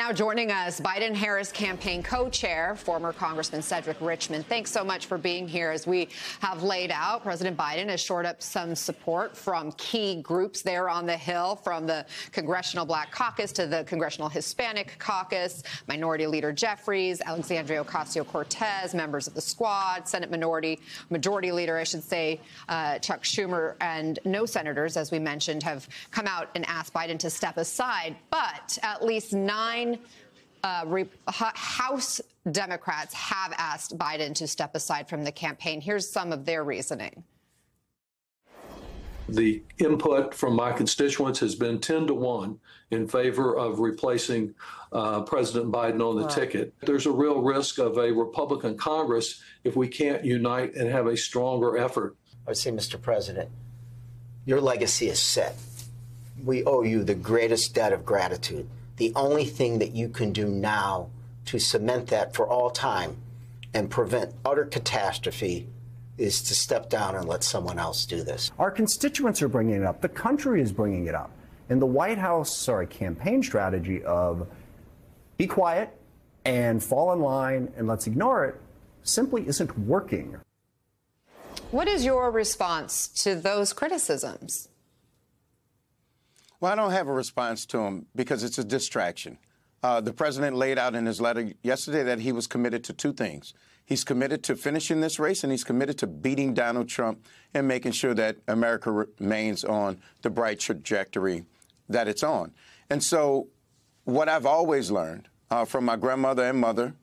Now joining us, Biden-Harris campaign co-chair, former Congressman Cedric Richmond. Thanks so much for being here. As we have laid out, President Biden has shored up some support from key groups there on the Hill, from the Congressional Black Caucus to the Congressional Hispanic Caucus, Minority Leader Jeffries, Alexandria Ocasio-Cortez, members of the Squad, Senate Majority Leader, I should say, Chuck Schumer, and no senators, as we mentioned, have come out and asked Biden to step aside. But at least 9 House Democrats have asked Biden to step aside from the campaign. Here's some of their reasoning. The input from my constituents has been 10-1 in favor of replacing President Biden on the ticket. There's a real risk of a Republican Congress if we can't unite and have a stronger effort. I would say, Mr. President, your legacy is set. We owe you the greatest debt of gratitude. The only thing that you can do now to cement that for all time and prevent utter catastrophe is to step down and let someone else do this. Our constituents are bringing it up. The country is bringing it up. And the White House, campaign strategy of be quiet and fall in line and let's ignore it simply isn't working. What is your response to those criticisms? Well, I don't have a response to him because it's a distraction. The president laid out in his letter yesterday that he was committed to 2 things. He's committed to finishing this race, and he's committed to beating Donald Trump and making sure that America remains on the bright trajectory that it's on. And so what I've always learned from my grandmother and mother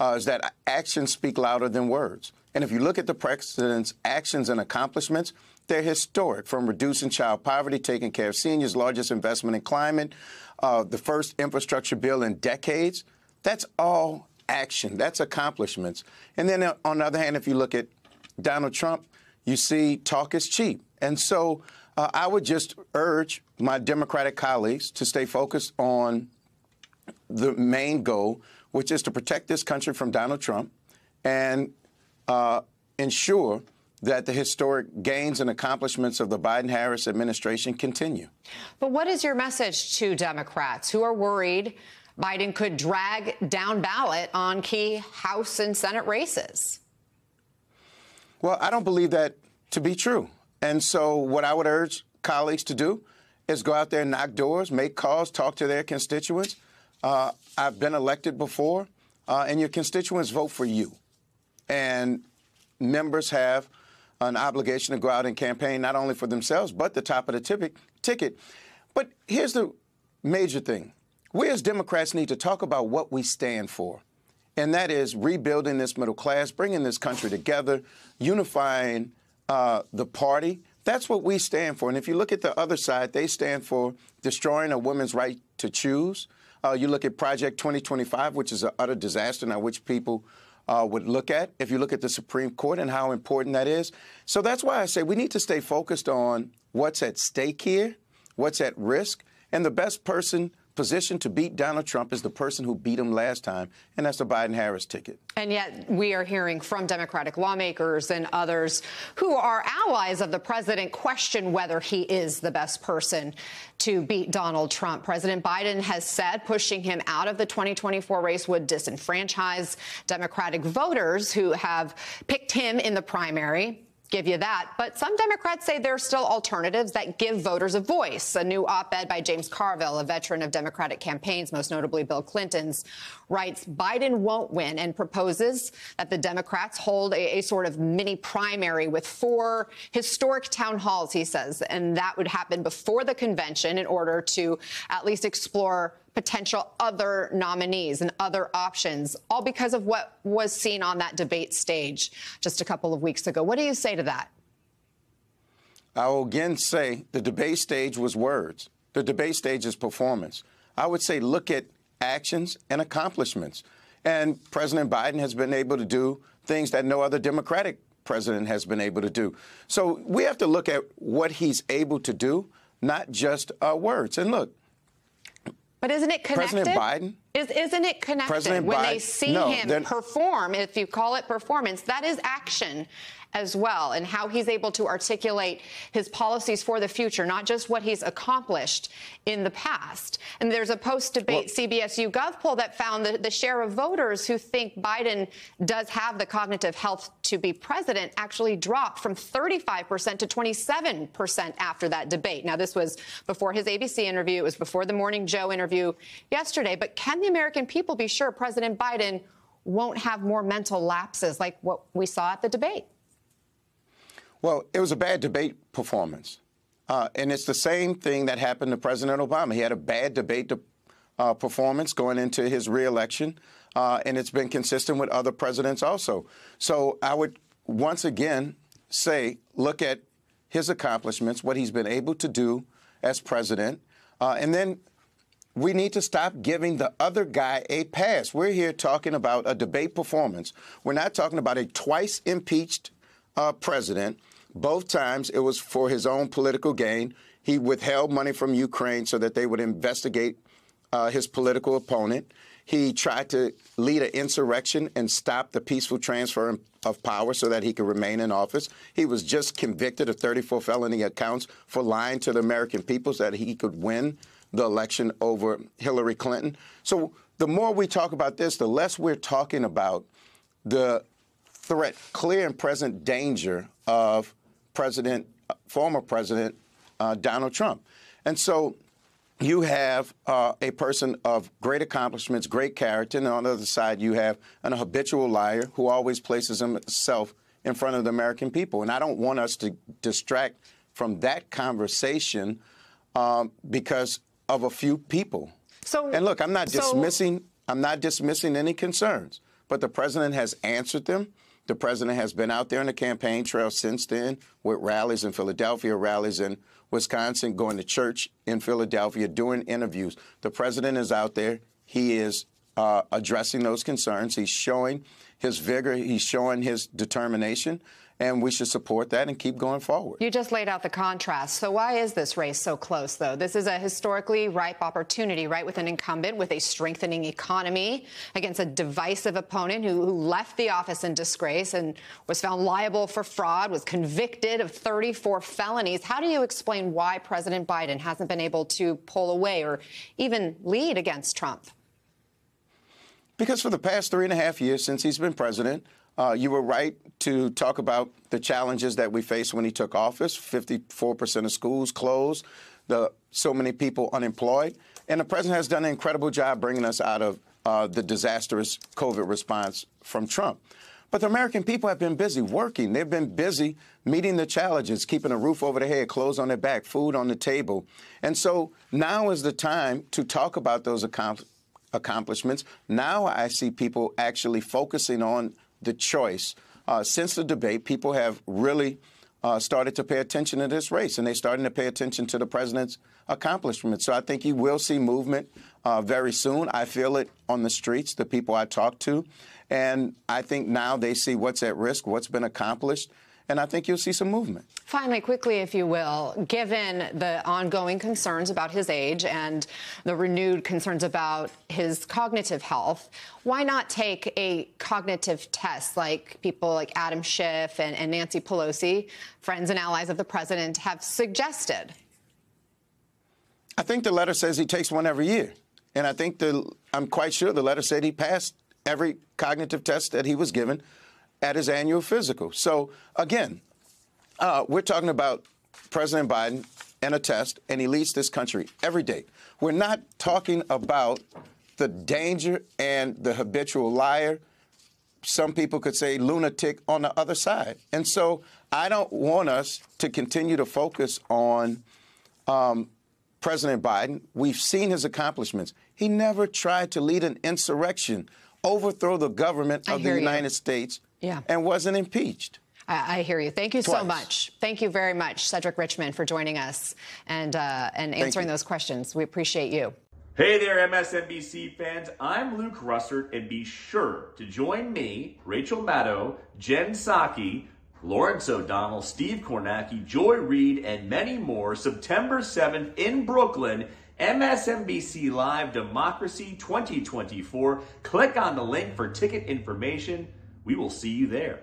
is that actions speak louder than words. And if you look at the president's actions and accomplishments, they're historic, from reducing child poverty, taking care of seniors, largest investment in climate, the first infrastructure bill in decades. That's all action. That's accomplishments. And then on the other hand, if you look at Donald Trump, you see talk is cheap. And so I would just urge my Democratic colleagues to stay focused on the main goal, which is to protect this country from Donald Trump and ensure that the historic gains and accomplishments of the Biden-Harris administration continue. But what is your message to Democrats who are worried Biden could drag down ballot on key House and Senate races? Well, I don't believe that to be true. And so what I would urge colleagues to do is go out there and knock doors, make calls, talk to their constituents. I've been elected before, and your constituents vote for you. And members have an obligation to go out and campaign not only for themselves, but the top of the ticket. But here's the major thing. We as Democrats need to talk about what we stand for, and that is rebuilding this middle class, bringing this country together, unifying the party. That's what we stand for. And if you look at the other side, they stand for destroying a woman's right to choose. You look at Project 2025, which is an utter disaster now, which people would look at if you look at the Supreme Court and how important that is. So that's why I say we need to stay focused on what's at stake here, what's at risk, and the best person positioned to beat Donald Trump is the person who beat him last time, and that's the Biden-Harris ticket. And yet we are hearing from Democratic lawmakers and others who are allies of the president question whether he is the best person to beat Donald Trump. President Biden has said pushing him out of the 2024 race would disenfranchise Democratic voters who have picked him in the primary. Give you that. But some Democrats say there are still alternatives that give voters a voice. A new op-ed by James Carville, a veteran of Democratic campaigns, most notably Bill Clinton's, writes Biden won't win and proposes that the Democrats hold a sort of mini primary with 4 historic town halls, he says, and that would happen before the convention in order to at least explore potential other nominees and other options, all because of what was seen on that debate stage just a couple of weeks ago. What do you say to that? I will again say the debate stage was words. The debate stage is performance. I would say look at actions and accomplishments. And President Biden has been able to do things that no other Democratic president has been able to do. So we have to look at what he's able to do, not just words. And look, but isn't it connected? President Biden? Isn't it connected? President when Biden, they see him perform, if you call it performance, that is action. as well, and how he's able to articulate his policies for the future, not just what he's accomplished in the past. And there's a post-debate CBS YouGov poll that found that the share of voters who think Biden does have the cognitive health to be president actually dropped from 35% to 27% after that debate. Now, this was before his ABC interview. It was before the Morning Joe interview yesterday. But can the American people be sure President Biden won't have more mental lapses like what we saw at the debate? Well, it was a bad debate performance. And it's the same thing that happened to President Obama. He had a bad debate performance going into his reelection, and it's been consistent with other presidents also. So I would once again say, look at his accomplishments, what he's been able to do as president, and then we need to stop giving the other guy a pass. We're here talking about a debate performance. We're not talking about a twice impeached president. Both times it was for his own political gain. He withheld money from Ukraine so that they would investigate his political opponent. He tried to lead an insurrection and stop the peaceful transfer of power so that he could remain in office. He was just convicted of 34 felony accounts for lying to the American people so that he could win the election over Hillary Clinton. So the more we talk about this, the less we're talking about the threat, clear and present danger of former President Donald Trump. And so you have a person of great accomplishments, great character, and on the other side you have an habitual liar who always places himself in front of the American people. And I don't want us to distract from that conversation because of a few people. And look, I'm not dismissing any concerns, but the president has answered them. The president has been out there on the campaign trail since then with rallies in Philadelphia, rallies in Wisconsin, going to church in Philadelphia, doing interviews. The president is out there. He is addressing those concerns. He's showing his vigor. He's showing his determination. And we should support that and keep going forward. You just laid out the contrast. So why is this race so close, though? This is a historically ripe opportunity, right, with an incumbent with a strengthening economy against a divisive opponent who left the office in disgrace and was found liable for fraud, was convicted of 34 felonies. How do you explain why President Biden hasn't been able to pull away or even lead against Trump? Because for the past 3.5 years since he's been president, you were right to talk about the challenges that we faced when he took office. 54% of schools closed, so many people unemployed. And the president has done an incredible job bringing us out of the disastrous COVID response from Trump. But the American people have been busy working. They've been busy meeting the challenges, keeping a roof over their head, clothes on their back, food on the table. And so now is the time to talk about those accomplishments. Now I see people actually focusing on the choice. Since the debate, people have really started to pay attention to this race, and they're starting to pay attention to the president's accomplishments. So I think you will see movement very soon. I feel it on the streets, the people I talk to. And I think now they see what's at risk, what's been accomplished. And I think you'll see some movement. Finally, quickly, if you will, given the ongoing concerns about his age and the renewed concerns about his cognitive health, why not take a cognitive test like people like Adam Schiff and Nancy Pelosi, friends and allies of the president, have suggested? I think the letter says he takes one every year. And I think I'm quite sure the letter said he passed every cognitive test that he was given at his annual physical. So, again, we're talking about President Biden and a test, and he leads this country every day. We're not talking about the danger and the habitual liar. Some people could say lunatic on the other side. And so I don't want us to continue to focus on President Biden. We've seen his accomplishments. He never tried to lead an insurrection, overthrow the government of the United States. Yeah. And wasn't impeached. I hear you. Thank you so much. Thank you very much, Cedric Richmond, for joining us and answering those questions. We appreciate you. Hey there, MSNBC fans. I'm Luke Russert, and be sure to join me, Rachel Maddow, Jen Psaki, Lawrence O'Donnell, Steve Kornacki, Joy Reid, and many more September 7th in Brooklyn. MSNBC Live Democracy 2024. Click on the link for ticket information. We will see you there.